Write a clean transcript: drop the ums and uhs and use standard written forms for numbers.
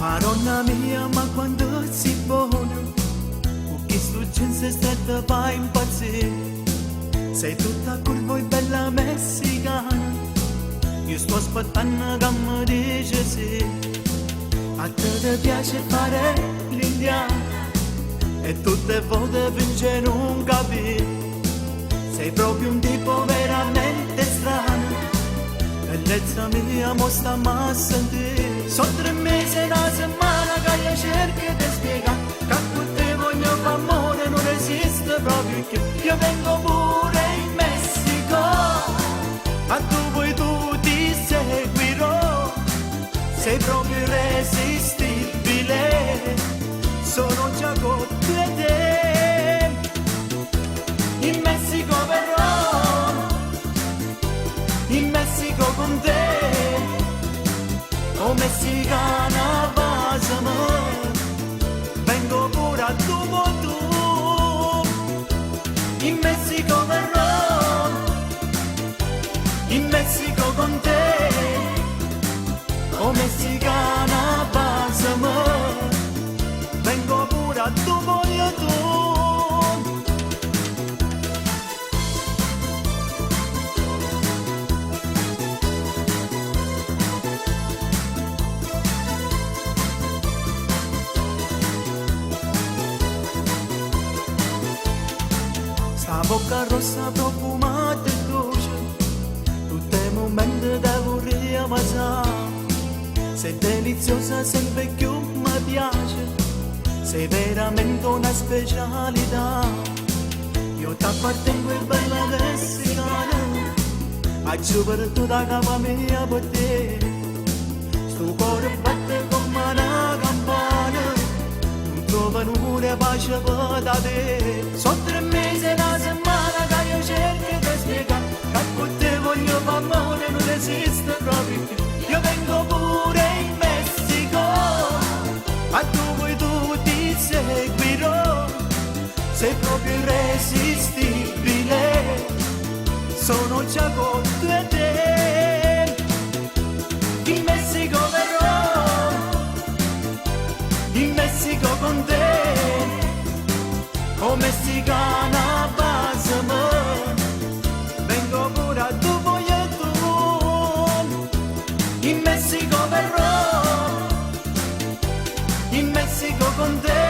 Madonna mia, ma quando si buona, con chi sto gente stretta va impazzire. Sei tutta curva e bella messicana, io sto aspettando che mi dici sì. A te ti piace fare l'indiano e tutte volte vince non capire. Sei proprio un tipo veramente strano, bellezza mia mo sta a sentire. Sono 3 mesi e una settimana che io cerco di spiegare che con te voglio fare amore, non esiste proprio più. Io vengo pure in Messico, a dove tu ti seguirò. Sei proprio irresistibile, sono già con te. In Messico verrò, in Messico con te. Oh messicana basama, vengo pure a tu. In Messico verrò, in Messico con te. Oh messicana basama, vengo pure a tu voglio tu. Sta bocca rossa profumata e dolce, tutti i momenti da vorrei passare. Sei deliziosa, sempre più mi piace, sei veramente una specialità. Io ti appartengo e bella messicana, faccio per tutta capa mia per te. Sto cuore batte come una campana, non trovo nulla pace per te. Sono 3 mesi e una settimana che io cerco di spiegare che con te voglio fare amore, non esiste proprio più. Io vengo pure in Messico, a dove tu ti seguirò. Sei proprio irresistibile, sono già con te. In Messico verrò, in Messico con te. Oh messicana basama, vengo pure a tu voglio tu. In Messico verrò, in Messico con te.